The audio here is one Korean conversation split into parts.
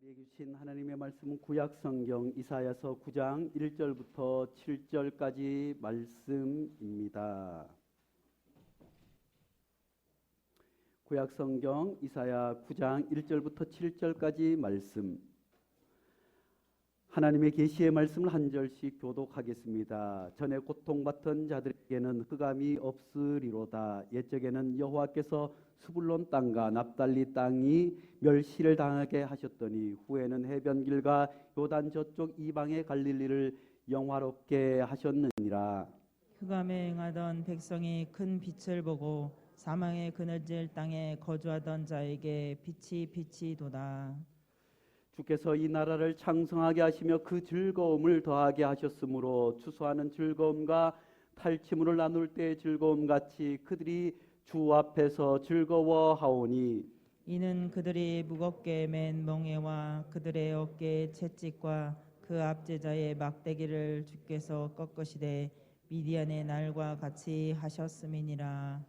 우리에게 주신 하나님의 말씀은 구약성경 이사야서 9장 1절부터 7절까지 말씀입니다. 구약성경 이사야 9장 1절부터 7절까지 말씀. 하나님의 계시의 말씀을 한 절씩 교독하겠습니다. 전에 고통받던 자들에게는 흑암이 없으리로다. 옛적에는 여호와께서 스불론 땅과 납달리 땅이 멸시를 당하게 하셨더니 후에는 해변길과 요단 저쪽 이방의 갈릴리를 영화롭게 하셨느니라. 흑암에 행하던 백성이 큰 빛을 보고 사망의 그늘질 땅에 거주하던 자에게 빛이 도다. 주께서 이 나라를 창성하게 하시며 그 즐거움을 더하게 하셨으므로 추수하는 즐거움과 탈취물을 나눌 때의 즐거움 같이 그들이 주 앞에서 즐거워하오니 이는 그들이 무겁게 맨 멍에와 그들의 어깨의 채찍과 그 압제자의 막대기를 주께서 꺾으시되 미디안의 날과 같이 하셨음이니라.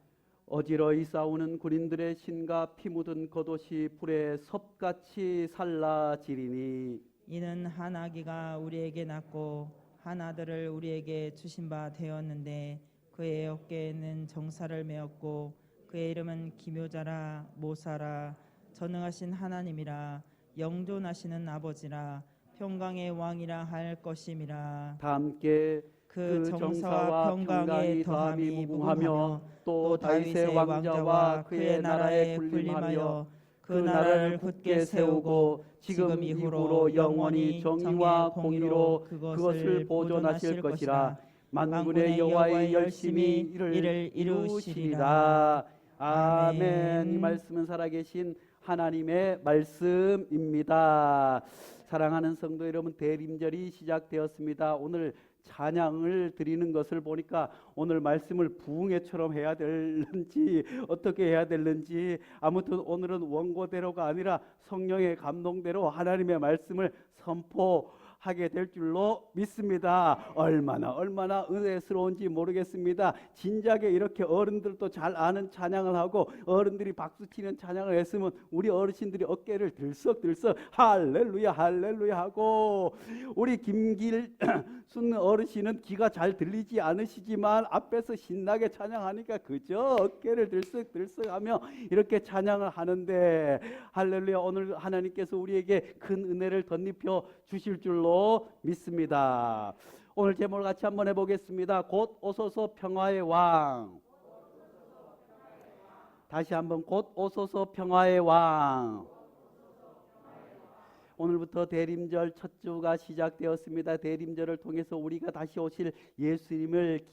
어지러이 싸우는 군인들의 신과 피 묻은 겉옷이 불에 섭같이 살라지리니 이는 한 아기가 우리에게 낳고 한 아들을 우리에게 주신 바 되었는데 그의 어깨에는 정사를 메었고 그의 이름은 기묘자라 모사라 전능하신 하나님이라 영존하시는 아버지라 평강의 왕이라 할 것임이라. 다 함께 그 정사와 평강의 더함이 무궁하며 또 다윗의 왕자와 그의 나라에 군림하여 그 나라를 굳게 세우고 지금 이후로 영원히 정의와 공의로 그것을 보존하실 것이라. 만군의 여호와의 열심히 이를 이루시리라. 아멘. 이 말씀은 살아계신 하나님의 말씀입니다. 사랑하는 성도 여러분, 대림절이 시작되었습니다. 오늘 찬양을 드리는 것을 보니까 오늘 말씀을 부흥회처럼 해야 될는지 어떻게 해야 될는지, 아무튼 오늘은 원고대로가 아니라 성령의 감동대로 하나님의 말씀을 선포하게 될 줄로 믿습니다. 얼마나 은혜스러운지 모르겠습니다. 진작에 이렇게 어른들도 잘 아는 찬양을 하고 어른들이 박수치는 찬양을 했으면 우리 어르신들이 어깨를 들썩들썩 할렐루야 할렐루야 하고, 우리 김길순 어르신은 귀가 잘 들리지 않으시지만 앞에서 신나게 찬양하니까 그저 어깨를 들썩들썩하며 이렇게 찬양을 하는데, 할렐루야, 오늘 하나님께서 우리에게 큰 은혜를 덧입혀 주실 줄로 믿습니다. 오늘 제목을 같이 한번 해보겠습니다. 곧 오소서 평화의 왕. 다시 한번 곧 오소서 평화의 왕. 오늘부터 대림절 첫 주가 시작되었습니다. 대림절을 통해서 우리가 다시 오실 예수님을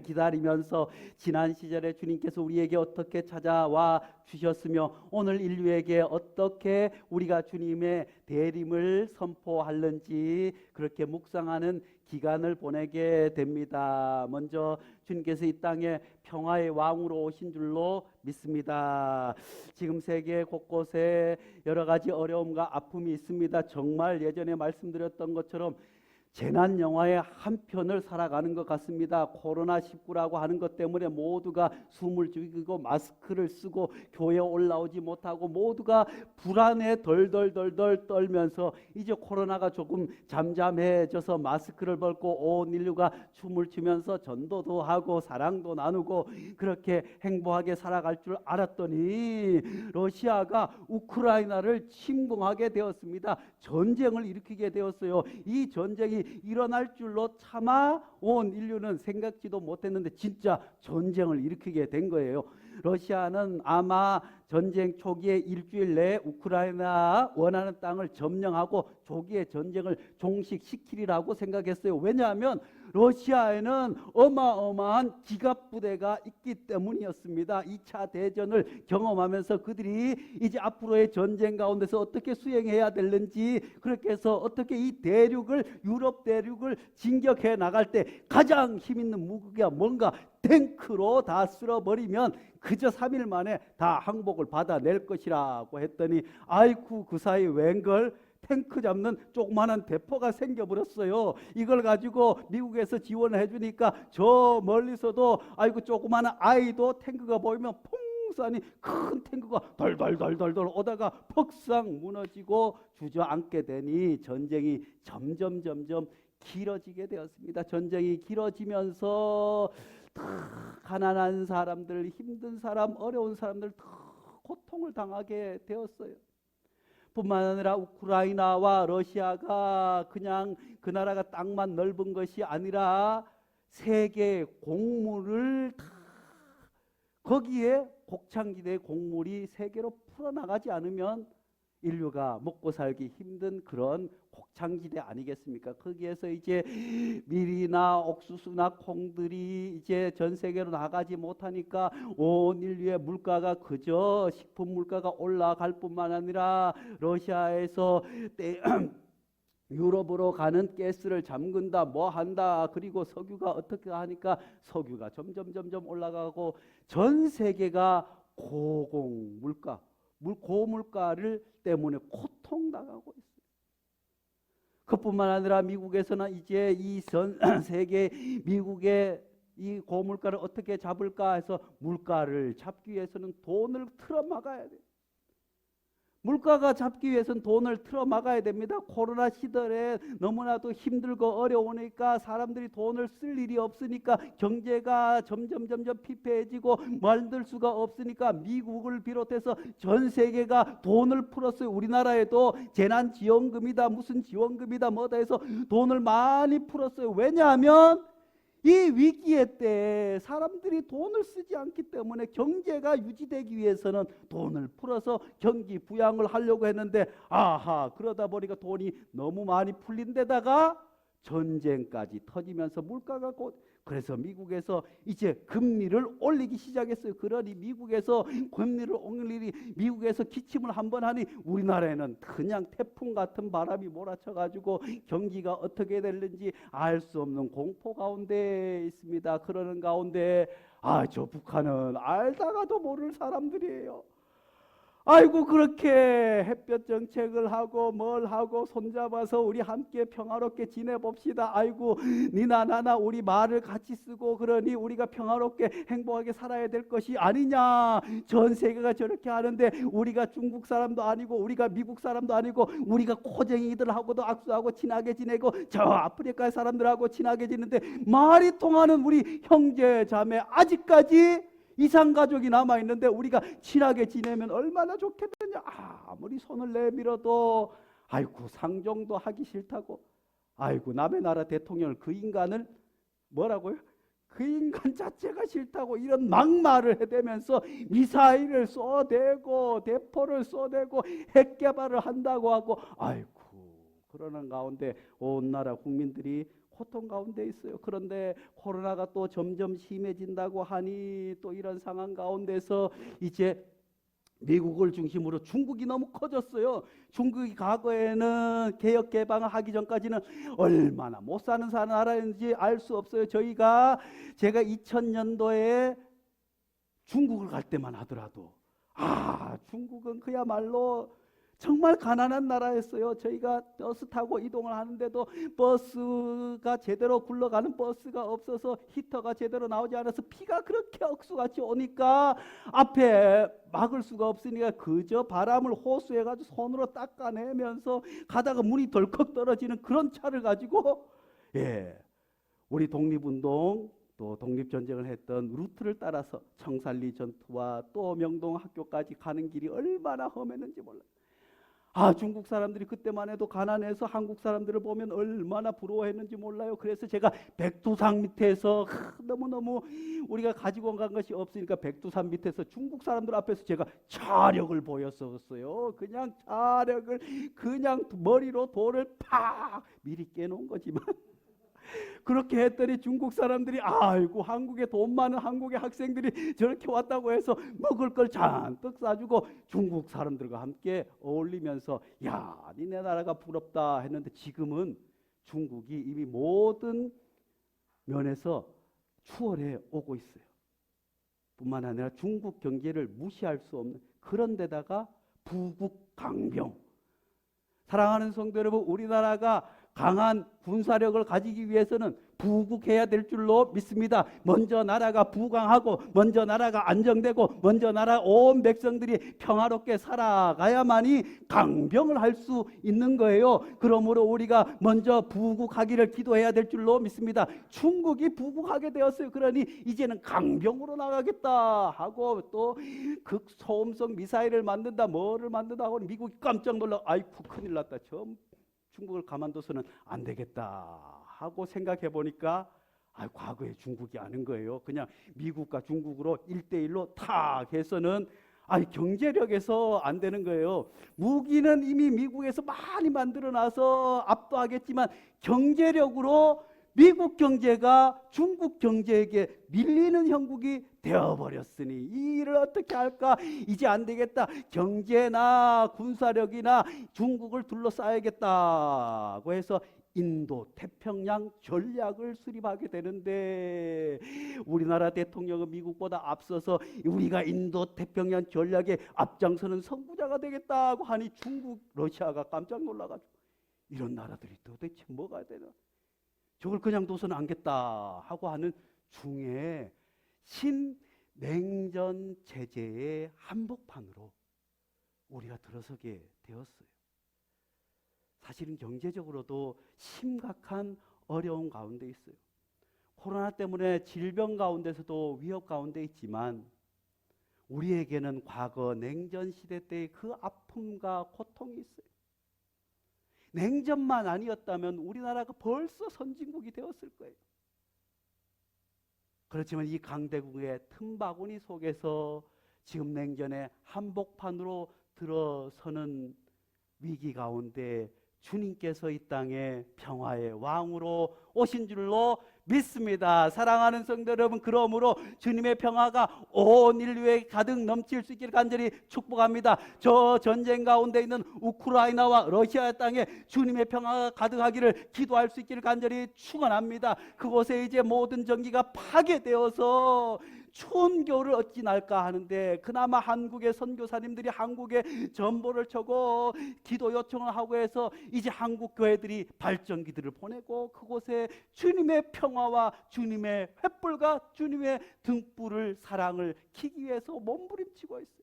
기다리면서 지난 시절에 주님께서 우리에게 어떻게 찾아와 주셨으며 오늘 인류에게 어떻게 우리가 주님의 대림을 선포하는지 그렇게 묵상하는 기간을 보내게 됩니다. 먼저 주님께서 이 땅에 평화의 왕으로 오신 줄로 믿습니다. 지금 세계 곳곳에 여러 가지 어려움과 아픔이 있습니다. 정말 예전에 말씀드렸던 것처럼 재난 영화의 한 편을 살아가는 것 같습니다. 코로나19라고 하는 것 때문에 모두가 숨을 죽이고 마스크를 쓰고 교회에 올라오지 못하고 모두가 불안에 덜덜 떨면서 이제 코로나가 조금 잠잠해져서 마스크를 벗고 온 인류가 춤을 추면서 전도도 하고 사랑도 나누고 그렇게 행복하게 살아갈 줄 알았더니 러시아가 우크라이나를 침공하게 되었습니다. 전쟁을 일으키게 되었어요. 이 전쟁이 일어날 줄로 참아 온 인류는 생각지도 못했는데 진짜 전쟁을 일으키게 된 거예요. 러시아는 아마 전쟁 초기에 일주일 내에 우크라이나 원하는 땅을 점령하고 조기에 전쟁을 종식시키리라고 생각했어요. 왜냐하면 러시아에는 어마어마한 기갑부대가 있기 때문이었습니다. 2차 대전을 경험하면서 그들이 이제 앞으로의 전쟁 가운데서 어떻게 수행해야 되는지, 그렇게 해서 어떻게 이 대륙을, 유럽 대륙을 진격해 나갈 때 가장 힘 있는 무기가 뭔가, 탱크로 다 쓸어버리면 그저 3일 만에 다 항복을 받아낼 것이라고 했더니 아이쿠 그 사이 웬걸 탱크 잡는 조그마한 대포가 생겨버렸어요. 이걸 가지고 미국에서 지원을 해주니까 저 멀리서도 아이고 조그마한 아이도 탱크가 보이면 퐁 풍산이 큰 탱크가 덜덜덜덜덜 오다가 퍽상 무너지고 주저앉게 되니 전쟁이 점점 길어지게 되었습니다. 전쟁이 길어지면서 가난한 사람들, 힘든 사람, 어려운 사람들 더 고통을 당하게 되었어요. 뿐만 아니라 우크라이나와 러시아가 그냥 그 나라가 땅만 넓은 것이 아니라 세계 곡물을 다 거기에 곡창지대 곡물이 세계로 풀어나가지 않으면 인류가 먹고 살기 힘든 그런 곡창지대 아니겠습니까? 거기에서 이제 밀이나 옥수수나 콩들이 이제 전 세계로 나가지 못하니까 온 인류의 물가가 그저 식품 물가가 올라갈 뿐만 아니라 러시아에서 유럽으로 가는 가스를 잠근다 뭐 한다 그리고 석유가 어떻게 하니까 석유가 점점 올라가고 전 세계가 고공물가 고물가를 때문에 고통당하고 있어요. 그뿐만 아니라 미국에서는 이제 이 전 세계 미국의 이 고물가를 어떻게 잡을까 해서 물가를 잡기 위해서는 돈을 틀어막아야 돼요. 물가가 잡기 위해서는 돈을 틀어막아야 됩니다. 코로나 시절에 너무나도 힘들고 어려우니까 사람들이 돈을 쓸 일이 없으니까 경제가 점점 피폐해지고 만들 수가 없으니까 미국을 비롯해서 전 세계가 돈을 풀었어요. 우리나라에도 재난지원금이다 무슨 지원금이다 뭐다 해서 돈을 많이 풀었어요. 왜냐하면 이 위기의 때 사람들이 돈을 쓰지 않기 때문에 경제가 유지되기 위해서는 돈을 풀어서 경기 부양을 하려고 했는데 그러다 보니까 돈이 너무 많이 풀린 데다가 전쟁까지 터지면서 물가가 그래서 미국에서 이제 금리를 올리기 시작했어요. 그러니 미국에서 금리를 올리니 미국에서 기침을 한번 하니 우리나라에는 그냥 태풍 같은 바람이 몰아쳐가지고 경기가 어떻게 될는지 알 수 없는 공포 가운데 있습니다. 그러는 가운데 저 북한은 알다가도 모를 사람들이에요. 아이고 그렇게 햇볕 정책을 하고 뭘 하고 손잡아서 우리 함께 평화롭게 지내봅시다. 아이고 니나 나나 우리 말을 같이 쓰고 그러니 우리가 평화롭게 행복하게 살아야 될 것이 아니냐. 전 세계가 저렇게 하는데 우리가 중국 사람도 아니고 우리가 미국 사람도 아니고 우리가 코쟁이들하고도 악수하고 친하게 지내고 저 아프리카 사람들하고 친하게 지내는데 말이 통하는 우리 형제 자매 아직까지 이상가족이 남아있는데 우리가 친하게 지내면 얼마나 좋겠느냐. 아무리 손을 내밀어도 아이고 상종도 하기 싫다고 아이고 남의 나라 대통령을 그 인간을 뭐라고요? 그 인간 자체가 싫다고 이런 막말을 해대면서 미사일을 쏘대고 대포를 쏘대고 핵 개발을 한다고 하고 아이고 그러는 가운데 온 나라 국민들이 고통 가운데 있어요. 그런데 코로나가 또 점점 심해진다고 하니 또 이런 상황 가운데서 이제 미국을 중심으로 중국이 너무 커졌어요. 중국이 과거에는 개혁 개방을 하기 전까지는 얼마나 못 사는 나라인지 알 수 없어요. 제가 2000년도에 중국을 갈 때만 하더라도 중국은 그야말로 정말 가난한 나라였어요. 저희가 버스 타고 이동을 하는데도 버스가 제대로 굴러가는 버스가 없어서 히터가 제대로 나오지 않아서 피가 그렇게 억수같이 오니까 앞에 막을 수가 없으니까 그저 바람을 호수해가지고 손으로 닦아내면서 가다가 문이 덜컥 떨어지는 그런 차를 가지고 우리 독립운동 또 독립전쟁을 했던 루트를 따라서 청산리 전투와 또 명동학교까지 가는 길이 얼마나 험했는지 몰라요. 중국 사람들이 그때만 해도 가난해서 한국 사람들을 보면 얼마나 부러워했는지 몰라요. 그래서 제가 백두산 밑에서 너무너무 우리가 가지고 간 것이 없으니까 백두산 밑에서 중국 사람들 앞에서 제가 차력을 보였었어요. 그냥 차력을 그냥 머리로 돌을 팍 미리 깨놓은 거지만 그렇게 했더니 중국 사람들이 아이고 한국에 돈 많은 한국의 학생들이 저렇게 왔다고 해서 먹을 걸 잔뜩 싸주고 중국 사람들과 함께 어울리면서 야 니네 나라가 부럽다 했는데 지금은 중국이 이미 모든 면에서 추월해 오고 있어요. 뿐만 아니라 중국 경제를 무시할 수 없는 그런 데다가 부국 강병. 사랑하는 성도 여러분, 우리나라가 강한 군사력을 가지기 위해서는 부국해야 될 줄로 믿습니다. 먼저 나라가 부강하고 먼저 나라가 안정되고 먼저 나라 온 백성들이 평화롭게 살아가야만이 강병을 할 수 있는 거예요. 그러므로 우리가 먼저 부국하기를 기도해야 될 줄로 믿습니다. 중국이 부국하게 되었어요. 그러니 이제는 강병으로 나가겠다 하고 또 극소음속 미사일을 만든다 뭐를 만든다 하고 미국이 깜짝 놀라 아이쿠 큰일 났다. 중국을 가만둬서는 안 되겠다 하고 생각해 보니까 과거에 중국이 아는 거예요. 그냥 미국과 중국으로 1대1로 탁 해서는 경제력에서 안 되는 거예요. 무기는 이미 미국에서 많이 만들어 놔서 압도하겠지만 경제력으로 미국 경제가 중국 경제에게 밀리는 형국이 되어버렸으니 이 일을 어떻게 할까? 이제 안 되겠다. 경제나 군사력이나 중국을 둘러싸야겠다고 해서 인도 태평양 전략을 수립하게 되는데 우리나라 대통령은 미국보다 앞서서 우리가 인도 태평양 전략에 앞장서는 선구자가 되겠다고 하니 중국, 러시아가 깜짝 놀라가지고 이런 나라들이 도대체 뭐가 되나? 저걸 그냥 둬서는 안 겠다 하고 하는 중에 신냉전 체제의 한복판으로 우리가 들어서게 되었어요. 사실은 경제적으로도 심각한 어려움 가운데 있어요. 코로나 때문에 질병 가운데서도 위협 가운데 있지만 우리에게는 과거 냉전 시대 때의 그 아픔과 고통이 있어요. 냉전만 아니었다면 우리나라가 벌써 선진국이 되었을 거예요. 그렇지만 이 강대국의 틈바구니 속에서 지금 냉전의 한복판으로 들어서는 위기 가운데 주님께서 이 땅에 평화의 왕으로 오신 줄로 믿습니다. 사랑하는 성도 여러분, 그러므로 주님의 평화가 온 인류에 가득 넘칠 수 있기를 간절히 축복합니다. 저 전쟁 가운데 있는 우크라이나와 러시아 땅에 주님의 평화가 가득하기를 기도할 수 있기를 간절히 축원합니다. 그곳에 이제 모든 전기가 파괴되어서 추운 겨울을 어찌 날까 하는데 그나마 한국의 선교사님들이 한국에 전보를 쳐고 기도 요청을 하고 해서 이제 한국 교회들이 발전기들을 보내고 그곳에 주님의 평화와 주님의 횃불과 주님의 등불을 사랑을 켜기 위해서 몸부림치고 있어요.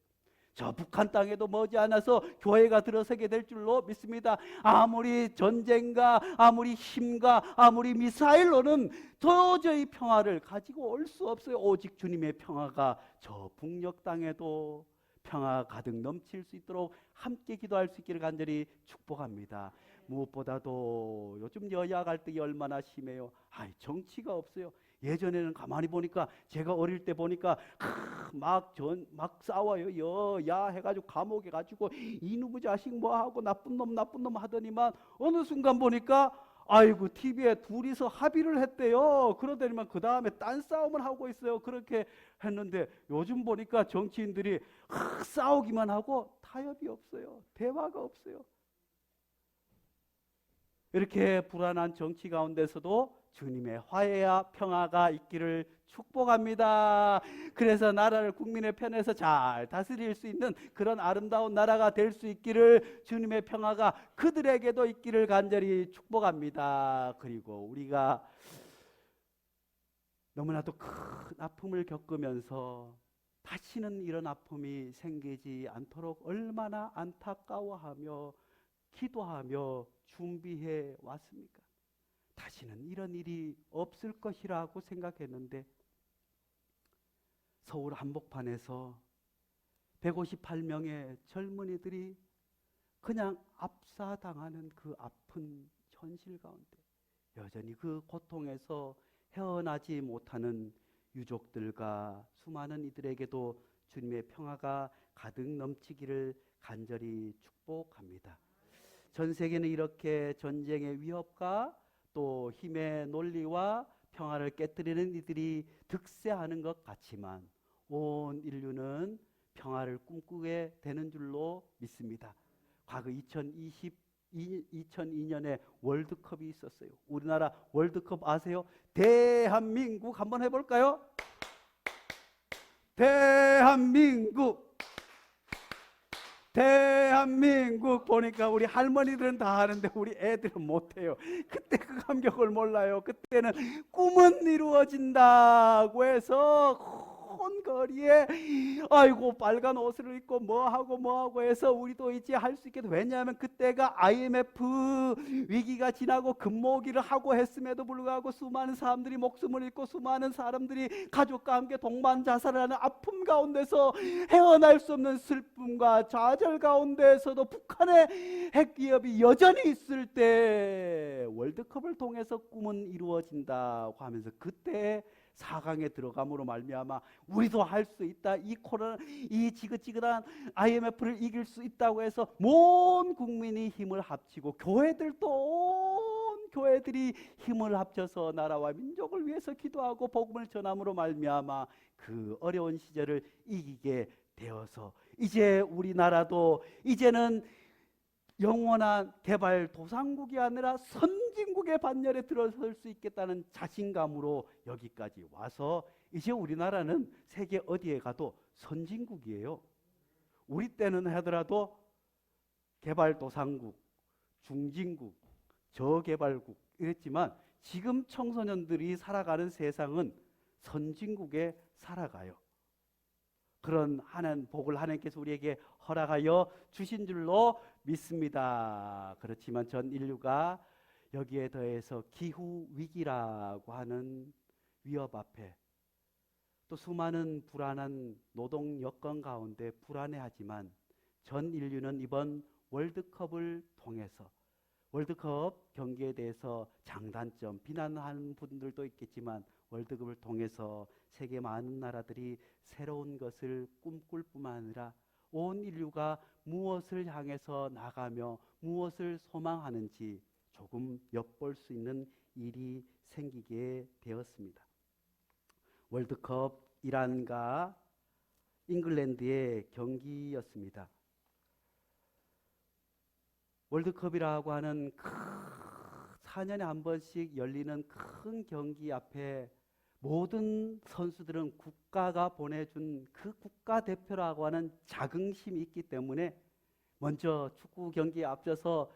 저 북한 땅에도 머지않아서 교회가 들어서게 될 줄로 믿습니다. 아무리 전쟁과 아무리 힘과 아무리 미사일로는 도저히 평화를 가지고 올 수 없어요. 오직 주님의 평화가 저 북녘 땅에도 평화가 가득 넘칠 수 있도록 함께 기도할 수 있기를 간절히 축복합니다. 무엇보다도 요즘 여야 갈등이 얼마나 심해요. 정치가 없어요. 예전에는 가만히 보니까 제가 어릴 때 보니까 막 싸워요. 여야 해가지고 감옥에 가지고 이놈의 자식 뭐하고 나쁜 놈 하더니만 어느 순간 보니까 아이고 TV에 둘이서 합의를 했대요. 그러더니만 그 다음에 딴 싸움을 하고 있어요. 그렇게 했는데 요즘 보니까 정치인들이 싸우기만 하고 타협이 없어요. 대화가 없어요. 이렇게 불안한 정치 가운데서도 주님의 화해와 평화가 있기를 축복합니다. 그래서 나라를 국민의 편에서 잘 다스릴 수 있는 그런 아름다운 나라가 될 수 있기를 주님의 평화가 그들에게도 있기를 간절히 축복합니다. 그리고 우리가 너무나도 큰 아픔을 겪으면서 다시는 이런 아픔이 생기지 않도록 얼마나 안타까워하며 기도하며 준비해 왔습니까? 다시는 이런 일이 없을 것이라고 생각했는데 서울 한복판에서 158명의 젊은이들이 그냥 압사당하는 그 아픈 현실 가운데 여전히 그 고통에서 헤어나지 못하는 유족들과 수많은 이들에게도 주님의 평화가 가득 넘치기를 간절히 축복합니다. 전 세계는 이렇게 전쟁의 위협과 또 힘의 논리와 평화를 깨뜨리는 이들이 득세하는 것 같지만 온 인류는 평화를 꿈꾸게 되는 줄로 믿습니다. 과거 2002년에 월드컵이 있었어요. 우리나라 월드컵 아세요? 대한민국 한번 해볼까요? 대한민국 대한민국 보니까 우리 할머니들은 다 하는데 우리 애들은 못해요. 그때 그 감격을 몰라요. 그때는 꿈은 이루어진다고 해서 온 거리에 아이고 빨간 옷을 입고 뭐하고 해서 우리도 이제 할 수 있겠다. 왜냐하면 그때가 IMF 위기가 지나고 금모기를 하고 했음에도 불구하고 수많은 사람들이 목숨을 잃고 수많은 사람들이 가족과 함께 동반 자살을 하는 아픔 가운데서 헤어날 수 없는 슬픔과 좌절 가운데서도 북한의 핵기업이 여전히 있을 때 월드컵을 통해서 꿈은 이루어진다고 하면서 그때 4강에 들어감으로 말미암아 우리도 할 수 있다. 이 코로나 이 지긋지긋한 IMF를 이길 수 있다고 해서 온 국민이 힘을 합치고 교회들도 온 교회들이 힘을 합쳐서 나라와 민족을 위해서 기도하고 복음을 전함으로 말미암아 그 어려운 시절을 이기게 되어서 이제 우리나라도 이제는 영원한 개발도상국이 아니라 선진국의 반열에 들어설 수 있겠다는 자신감으로 여기까지 와서 이제 우리나라는 세계 어디에 가도 선진국이에요. 우리 때는 하더라도 개발도상국, 중진국, 저개발국 이랬지만 지금 청소년들이 살아가는 세상은 선진국에 살아가요. 그런 복을 하나님께서 우리에게 허락하여 주신 줄로 믿습니다. 그렇지만 전 인류가 여기에 더해서 기후 위기라고 하는 위협 앞에 또 수많은 불안한 노동 여건 가운데 불안해하지만 전 인류는 이번 월드컵을 통해서 월드컵 경기에 대해서 장단점 비난하는 분들도 있겠지만 월드컵을 통해서 세계 많은 나라들이 새로운 것을 꿈꿀 뿐만 아니라 온 인류가 무엇을 향해서 나가며 무엇을 소망하는지 조금 엿볼 수 있는 일이 생기게 되었습니다. 월드컵 이란과 잉글랜드의 경기였습니다. 월드컵이라고 하는 4년에 한 번씩 열리는 큰 경기 앞에 모든 선수들은 국가가 보내준 그 국가대표라고 하는 자긍심이 있기 때문에 먼저 축구 경기에 앞서서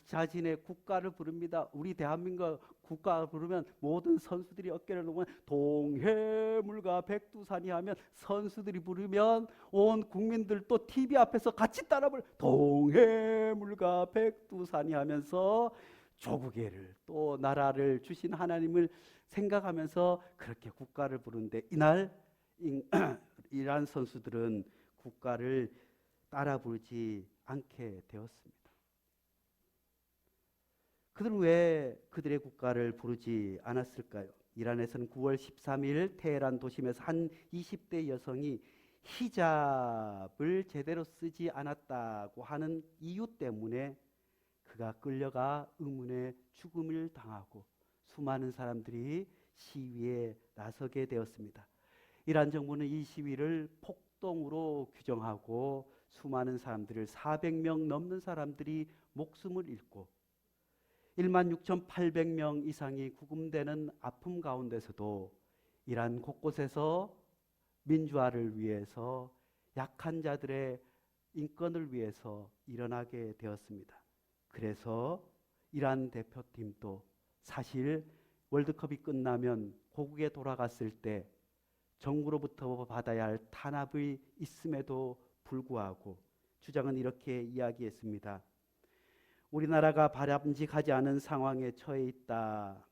자신의 국가를 부릅니다. 우리 대한민국 국가를 부르면 모든 선수들이 어깨를 놓으면 동해물과 백두산이 하면 선수들이 부르면 온 국민들도 TV 앞에서 같이 따라 부르 동해물과 백두산이 하면서 조국애를 또 나라를 주신 하나님을 생각하면서 그렇게 국가를 부르는데 이날 이란 선수들은 국가를 따라 부르지 않게 되었습니다. 그들은 왜 그들의 국가를 부르지 않았을까요? 이란에서는 9월 13일 테헤란 도심에서 한 20대 여성이 히잡을 제대로 쓰지 않았다고 하는 이유 때문에 그가 끌려가 의문의 죽음을 당하고 수많은 사람들이 시위에 나서게 되었습니다. 이란 정부는 이 시위를 폭동으로 규정하고 수많은 사람들을 400명 넘는 사람들이 목숨을 잃고 16,800명 이상이 구금되는 아픔 가운데서도 이란 곳곳에서 민주화를 위해서 약한 자들의 인권을 위해서 일어나게 되었습니다. 그래서 이란 대표팀도 사실 월드컵이 끝나면 고국에 돌아갔을 때 정부로부터 받아야 할 탄압이 있음에도 불구하고 주장은 이렇게 이야기했습니다. 우리나라가 바람직하지 않은 상황에 처해 있다.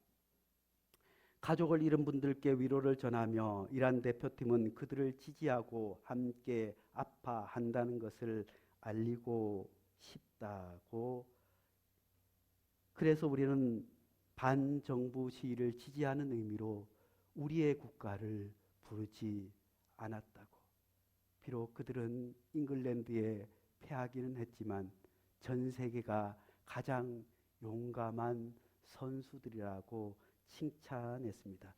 가족을 잃은 분들께 위로를 전하며 이란 대표팀은 그들을 지지하고 함께 아파한다는 것을 알리고 싶다고. 그래서 우리는 반정부 시위를 지지하는 의미로 우리의 국가를 부르지 않았다고. 비록 그들은 잉글랜드에 패하기는 했지만 전 세계가 가장 용감한 선수들이라고 칭찬했습니다.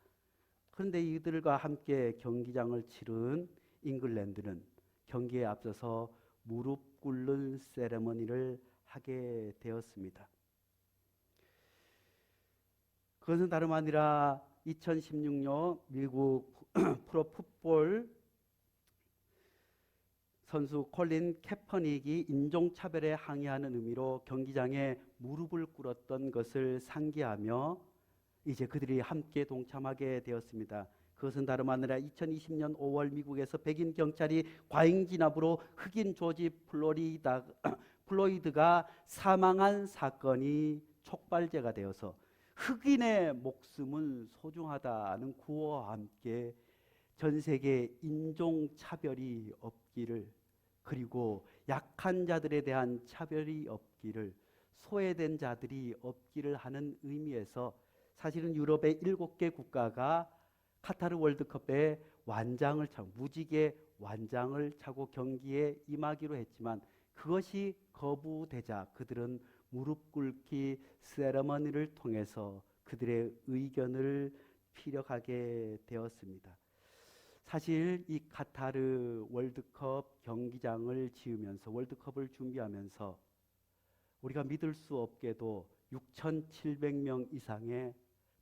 그런데 이들과 함께 경기장을 치른 잉글랜드는 경기에 앞서서 무릎 꿇는 세레머니를 하게 되었습니다. 그것은 다름 아니라 2016년 미국 프로풋볼 선수 콜린 캐퍼닉이 인종차별에 항의하는 의미로 경기장에 무릎을 꿇었던 것을 상기하며 이제 그들이 함께 동참하게 되었습니다. 그것은 다름 아니라 2020년 5월 미국에서 백인 경찰이 과잉 진압으로 흑인 조지 플로이드가 사망한 사건이 촉발제가 되어서 흑인의 목숨은 소중하다는 구호와 함께 전 세계에 인종차별이 없기를, 그리고 약한 자들에 대한 차별이 없기를, 소외된 자들이 없기를 하는 의미에서 사실은 유럽의 7개 국가가 카타르 월드컵에 완장을 차고 무지개 완장을 차고 경기에 임하기로 했지만 그것이 거부되자 그들은 무릎 꿇기 세레머니를 통해서 그들의 의견을 피력하게 되었습니다. 사실 이 카타르 월드컵 경기장을 지으면서 월드컵을 준비하면서 우리가 믿을 수 없게도 6,700명 이상의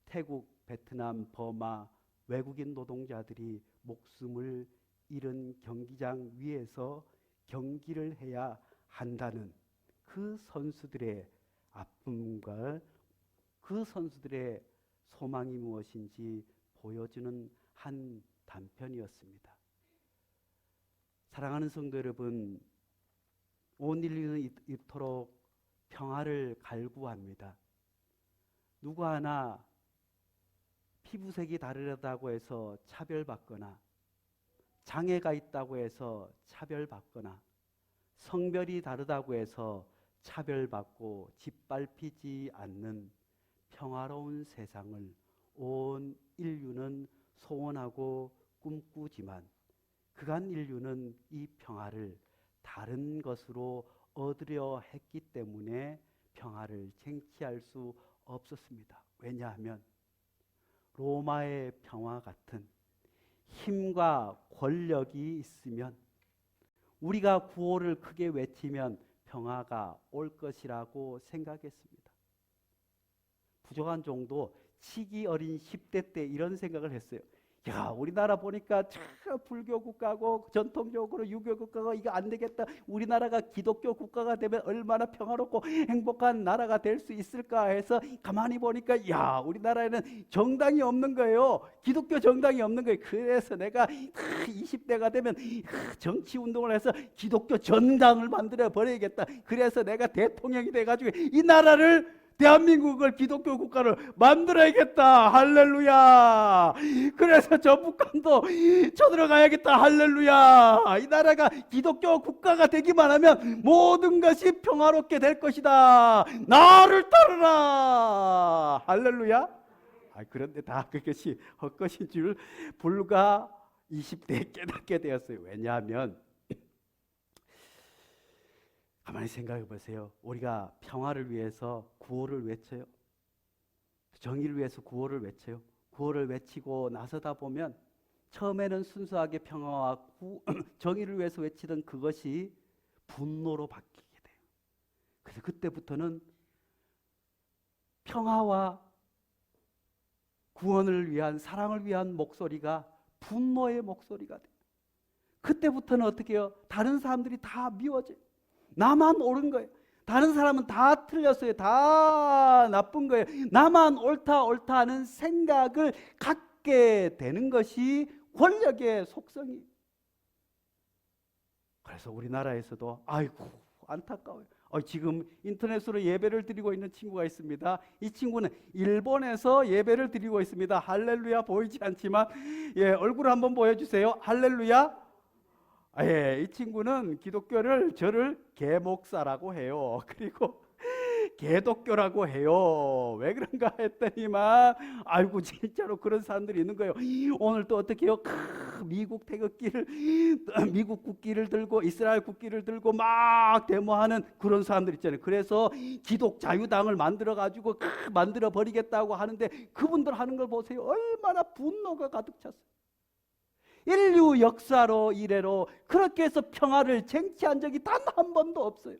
태국, 베트남, 버마 외국인 노동자들이 목숨을 잃은 경기장 위에서 경기를 해야 한다는 그 선수들의 아픔과 그 선수들의 소망이 무엇인지 보여주는 한 단편이었습니다. 사랑하는 성도 여러분, 온 인류는 이토록 평화를 갈구합니다. 누구 하나 피부색이 다르다고 해서 차별받거나 장애가 있다고 해서 차별받거나 성별이 다르다고 해서 차별받고 짓밟히지 않는 평화로운 세상을 온 인류는 소원하고 꿈꾸지만 그간 인류는 이 평화를 다른 것으로 얻으려 했기 때문에 평화를 쟁취할 수 없었습니다. 왜냐하면 로마의 평화 같은 힘과 권력이 있으면 우리가 구호를 크게 외치면 평화가 올 것이라고 생각했습니다. 부족한 정도 치기 어린 10대 때 이런 생각을 했어요. 야, 우리나라 보니까 참 불교 국가고 전통적으로 유교 국가가 이거 안 되겠다. 우리나라가 기독교 국가가 되면 얼마나 평화롭고 행복한 나라가 될 수 있을까 해서 가만히 보니까 야, 우리나라에는 정당이 없는 거예요. 기독교 정당이 없는 거예요. 그래서 내가 20대가 되면 정치 운동을 해서 기독교 정당을 만들어 버려야겠다. 그래서 내가 대통령이 돼가지고 이 나라를 대한민국을 기독교 국가를 만들어야겠다. 할렐루야. 그래서 전북감도 쳐들어가야겠다. 할렐루야. 이 나라가 기독교 국가가 되기만 하면 모든 것이 평화롭게 될 것이다. 나를 따르라. 할렐루야. 그런데 다 그것이 헛것인 줄 불과 20대에 깨닫게 되었어요. 왜냐하면 가만히 생각해 보세요. 우리가 평화를 위해서 구호를 외쳐요. 정의를 위해서 구호를 외쳐요. 구호를 외치고 나서다 보면 처음에는 순수하게 평화와 정의를 위해서 외치던 그것이 분노로 바뀌게 돼요. 그래서 그때부터는 평화와 구원을 위한, 사랑을 위한 목소리가 분노의 목소리가 돼요. 그때부터는 어떻게 해요? 다른 사람들이 다 미워져요. 나만 옳은 거예요. 다른 사람은 다 틀렸어요. 다 나쁜 거예요. 나만 옳다 하는 생각을 갖게 되는 것이 권력의 속성이에요. 그래서 우리나라에서도 아이고 안타까워요. 지금 인터넷으로 예배를 드리고 있는 친구가 있습니다. 이 친구는 일본에서 예배를 드리고 있습니다. 할렐루야. 보이지 않지만 얼굴 한번 보여주세요. 할렐루야. 이 친구는 기독교를 저를 개목사라고 해요. 그리고 개독교라고 해요. 왜 그런가 했더니만 아이고 진짜로 그런 사람들이 있는 거예요. 오늘 또 어떻게 해요? 미국 태극기를, 미국 국기를 들고 이스라엘 국기를 들고 막 데모하는 그런 사람들 있잖아요. 그래서 기독 자유당을 만들어 가지고 만들어 버리겠다고 하는데 그분들 하는 걸 보세요. 얼마나 분노가 가득 찼어요. 인류 역사로 이래로 그렇게 해서 평화를 쟁취한 적이 단 한 번도 없어요.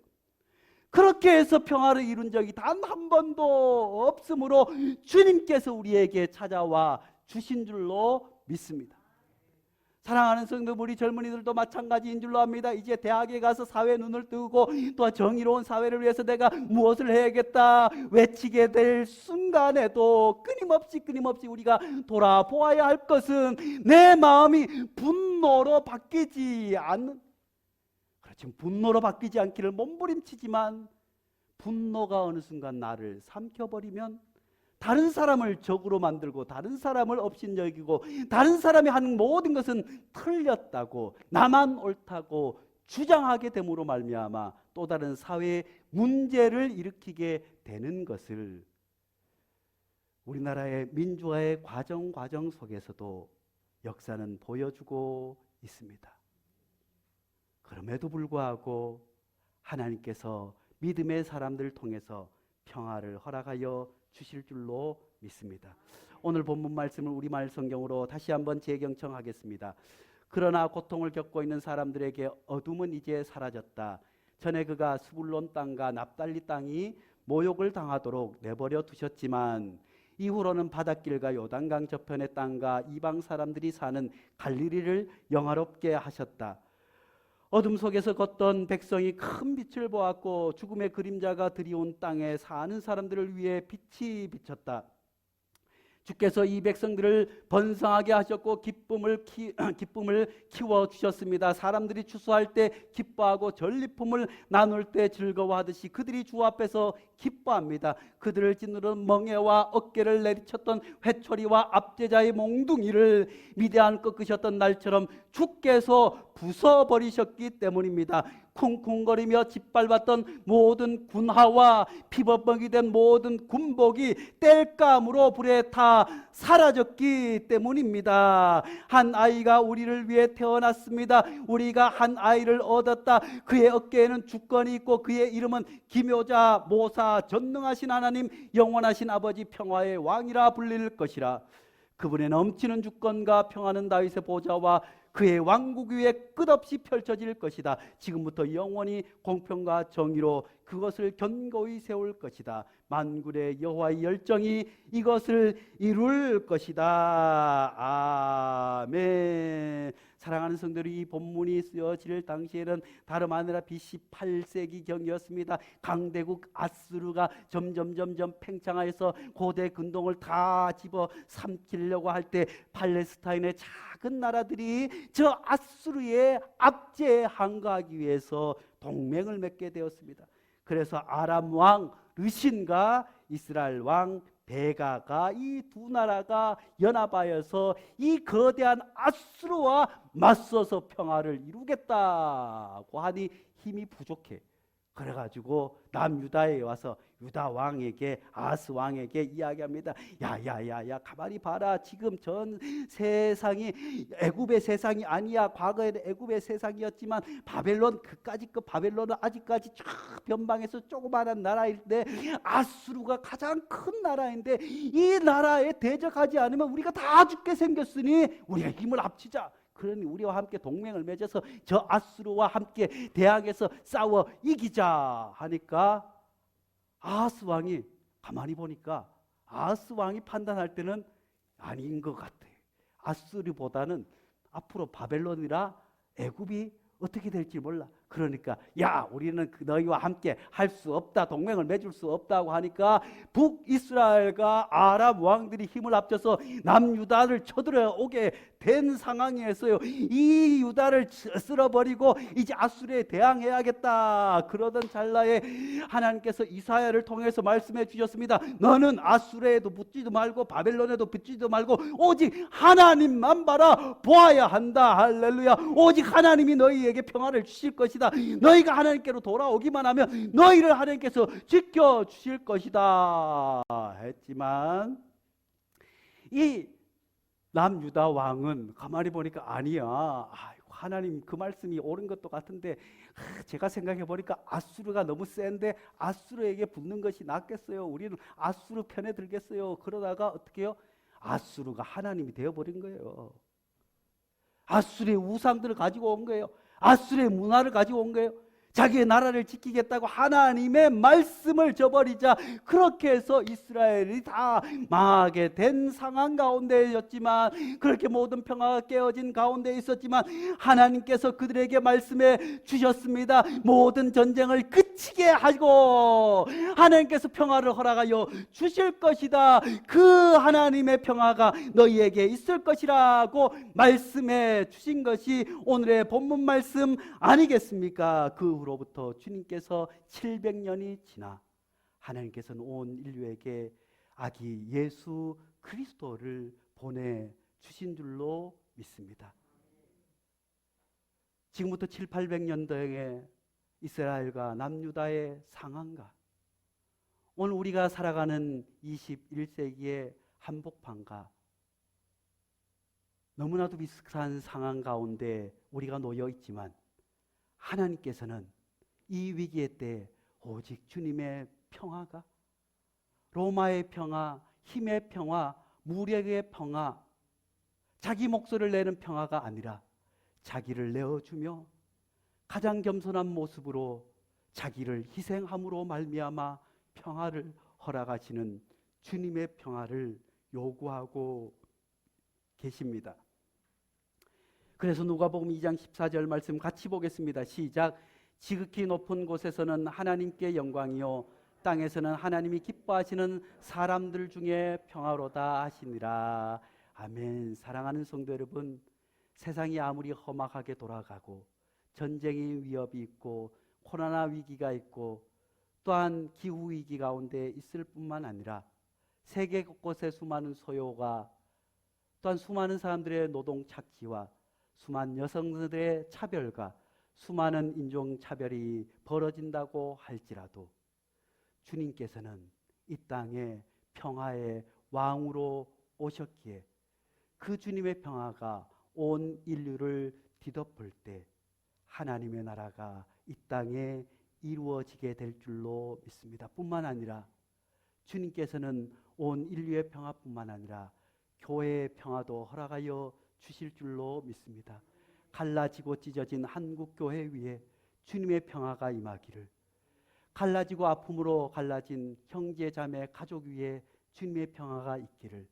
그렇게 해서 평화를 이룬 적이 단 한 번도 없으므로 주님께서 우리에게 찾아와 주신 줄로 믿습니다. 사랑하는 성도, 우리 젊은이들도 마찬가지인 줄로 압니다. 이제 대학에 가서 사회 눈을 뜨고 또 정의로운 사회를 위해서 내가 무엇을 해야겠다 외치게 될 순간에도 끊임없이 우리가 돌아보아야 할 것은 내 마음이 분노로 바뀌지 않는, 그렇지, 분노로 바뀌지 않기를 몸부림치지만 분노가 어느 순간 나를 삼켜버리면 다른 사람을 적으로 만들고 다른 사람을 업신여기고 다른 사람이 하는 모든 것은 틀렸다고 나만 옳다고 주장하게 됨으로 말미암아 또 다른 사회의 문제를 일으키게 되는 것을 우리나라의 민주화의 과정 속에서도 역사는 보여주고 있습니다. 그럼에도 불구하고 하나님께서 믿음의 사람들을 통해서 평화를 허락하여 주실 줄로 믿습니다. 오늘 본문 말씀을 우리말 성경으로 다시 한번 재경청하겠습니다. 그러나 고통을 겪고 있는 사람들에게 어둠은 이제 사라졌다. 전에 그가 스불론 땅과 납달리 땅이 모욕을 당하도록 내버려 두셨지만 이후로는 바닷길과 요단강 저편의 땅과 이방 사람들이 사는 갈릴리를 영화롭게 하셨다. 어둠 속에서 걷던 백성이 큰 빛을 보았고 죽음의 그림자가 드리운 땅에 사는 사람들을 위해 빛이 비쳤다. 주께서 이 백성들을 번성하게 하셨고 기쁨을 키워 주셨습니다. 사람들이 추수할 때 기뻐하고 전리품을 나눌 때 즐거워하듯이 그들이 주 앞에서 기뻐합니다. 그들을 짓누른 멍에와 어깨를 내리쳤던 회초리와 압제자의 몽둥이를 미대한 꺾으셨던 날처럼 주께서 부숴버리셨기 때문입니다. 쿵쿵거리며 짓밟았던 모든 군하와 피범벅이 된 모든 군복이 땔감으로 불에 타 사라졌기 때문입니다. 한 아이가 우리를 위해 태어났습니다. 우리가 한 아이를 얻었다. 그의 어깨에는 주권이 있고 그의 이름은 기묘자, 모사, 전능하신 하나님, 영원하신 아버지, 평화의 왕이라 불릴 것이라. 그분의 넘치는 주권과 평화는 다윗의 보좌와 그의 왕국 위에 끝없이 펼쳐질 것이다. 지금부터 영원히 공평과 정의로 그것을 견고히 세울 것이다. 만군의 여호와의 열정이 이것을 이룰 것이다. 아멘. 사랑하는 성도들이, 이 본문이 쓰여질 당시에는 다름 아니라 BC 8세기경이었습니다. 강대국 아수르가 점점 팽창하여서 고대 근동을 다 집어 삼키려고 할 때 팔레스타인의 작은 나라들이 저 아수르에 압제항거하기 위해서 동맹을 맺게 되었습니다. 그래서 아람 왕 르신과 이스라엘 왕 베가가 이 두 나라가 연합하여서 이 거대한 아수르와 맞서서 평화를 이루겠다고 하니 힘이 부족해. 그래가지고 남유다에 와서 유다 왕에게, 아스 왕에게 이야기합니다. 야야야야, 가만히 봐라. 지금 전 세상이 애굽의 세상이 아니야. 과거에는 애굽의 세상이었지만 바벨론, 그까짓 그 바벨론은 아직까지 쫙 변방에서 조그마한 나라인데 아수르가 가장 큰 나라인데 이 나라에 대적하지 않으면 우리가 다 죽게 생겼으니 우리가 힘을 합치자. 그러니 우리와 함께 동맹을 맺어서 저 아수르와 함께 대항해서 싸워 이기자 하니까 아하스 왕이 가만히 보니까 아하스 왕이 판단할 때는 아닌 것 같아. 아수르보다는 앞으로 바벨론이라 애굽이 어떻게 될지 몰라. 그러니까 야, 우리는 너희와 함께 할 수 없다, 동맹을 맺을 수 없다고 하니까 북이스라엘과 아랍 왕들이 힘을 합쳐서 남유다를 쳐들어오게 된 상황이었어요. 이 유다를 쓸어버리고 이제 아수르에 대항해야겠다. 그러던 찰나에 하나님께서 이사야를 통해서 말씀해 주셨습니다. 너는 아수르에도 붙지도 말고 바벨론에도 붙지도 말고 오직 하나님만 바라 보아야 한다. 할렐루야. 오직 하나님이 너희에게 평화를 주실 것이다. 너희가 하나님께로 돌아오기만 하면 너희를 하나님께서 지켜주실 것이다 했지만 이 남유다 왕은 가만히 보니까 아니야. 하나님 그 말씀이 옳은 것도 같은데 제가 생각해 보니까 아수르가 너무 센데 아수르에게 붙는 것이 낫겠어요. 우리는 아수르 편에 들겠어요. 그러다가 어떻게 해요? 아수르가 하나님이 되어버린 거예요. 아수르의 우상들을 가지고 온 거예요. 아수르의 문화를 가지고 온 거예요. 자기의 나라를 지키겠다고 하나님의 말씀을 저버리자 그렇게 해서 이스라엘이 다 망하게 된 상황 가운데였지만, 그렇게 모든 평화가 깨어진 가운데 있었지만 하나님께서 그들에게 말씀해 주셨습니다. 모든 전쟁을 그치게 하고 하나님께서 평화를 허락하여 주실 것이다. 그 하나님의 평화가 너희에게 있을 것이라고 말씀해 주신 것이 오늘의 본문 말씀 아니겠습니까? 그 후로부터 주님께서 700년이 지나 하나님께서는 온 인류에게 아기 예수 그리스도를 보내주신 줄로 믿습니다. 지금부터 7, 800년도에 이스라엘과 남유다의 상황과 오늘 우리가 살아가는 21세기의 한복판과 너무나도 비슷한 상황 가운데 우리가 놓여 있지만, 하나님께서는 이 위기의 때 오직 주님의 평화가, 로마의 평화, 힘의 평화, 무력의 평화, 자기 목소리를 내는 평화가 아니라 자기를 내어주며 가장 겸손한 모습으로 자기를 희생함으로 말미암아 평화를 허락하시는 주님의 평화를 요구하고 계십니다. 그래서 누가복음 2장 14절 말씀 같이 보겠습니다. 시작. 지극히 높은 곳에서는 하나님께 영광이요 땅에서는 하나님이 기뻐하시는 사람들 중에 평화로다 하시니라. 아멘. 사랑하는 성도 여러분, 세상이 아무리 험악하게 돌아가고 전쟁의 위협이 있고 코로나 위기가 있고 또한 기후 위기 가운데 있을 뿐만 아니라 세계 곳곳에 수많은 소요가, 또한 수많은 사람들의 노동 착취와 수많은 여성들의 차별과 수많은 인종차별이 벌어진다고 할지라도 주님께서는 이 땅에 평화의 왕으로 오셨기에 그 주님의 평화가 온 인류를 뒤덮을 때 하나님의 나라가 이 땅에 이루어지게 될 줄로 믿습니다. 뿐만 아니라 주님께서는 온 인류의 평화뿐만 아니라 교회의 평화도 허락하여 주실 줄로 믿습니다. 갈라지고 찢어진 한국교회 위에 주님의 평화가 임하기를, 갈라지고 아픔으로 갈라진 형제 자매 가족 위에 주님의 평화가 있기를,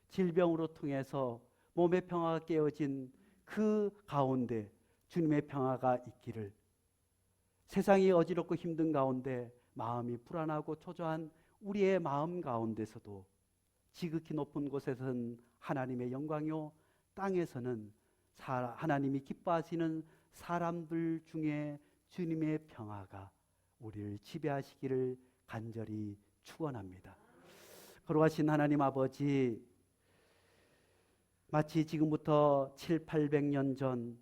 질병으로 통해서 몸의 평화가 깨어진 그 가운데 주님의 평화가 있기를, 세상이 어지럽고 힘든 가운데 마음이 불안하고 초조한 우리의 마음 가운데서도 지극히 높은 곳에서는 하나님의 영광이요 땅에서는 하나님이 기뻐하시는 사람들 중에 주님의 평화가 우리를 지배하시기를 간절히 축원합니다. 거룩하신 하나님 아버지, 마치 지금부터 7, 800년 전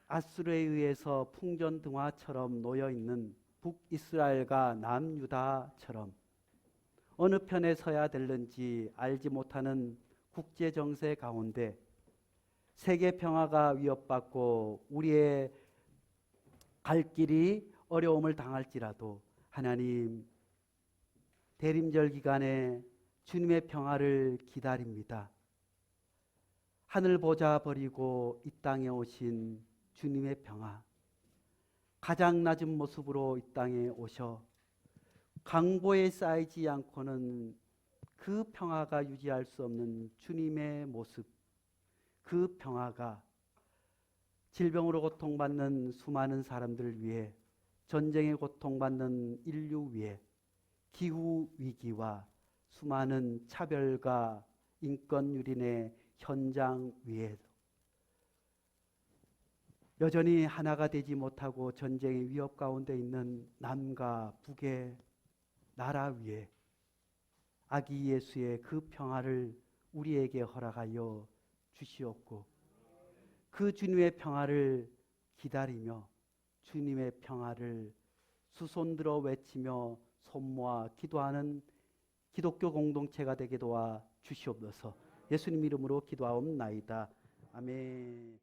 아수르에 의해서 풍전등화처럼 놓여있는 북이스라엘과 남유다처럼 어느 편에 서야 될는지 알지 못하는 국제정세 가운데 세계 평화가 위협받고 우리의 갈 길이 어려움을 당할지라도 하나님, 대림절 기간에 주님의 평화를 기다립니다. 하늘 보자 버리고 이 땅에 오신 주님의 평화, 가장 낮은 모습으로 이 땅에 오셔 강보에 쌓이지 않고는 그 평화가 유지할 수 없는 주님의 모습, 그 평화가 질병으로 고통받는 수많은 사람들을 위해, 전쟁에 고통받는 인류 위해, 기후 위기와 수많은 차별과 인권 유린의 현장 위에 여전히 하나가 되지 못하고 전쟁의 위협 가운데 있는 남과 북의 나라 위에 아기 예수의 그 평화를 우리에게 허락하여 주시옵고, 그 주님의 평화를 기다리며 주님의 평화를 수손들어 외치며 손모아 기도하는 기독교 공동체가 되게 도와 주시옵소서. 예수님 이름으로 기도하옵나이다. 아멘.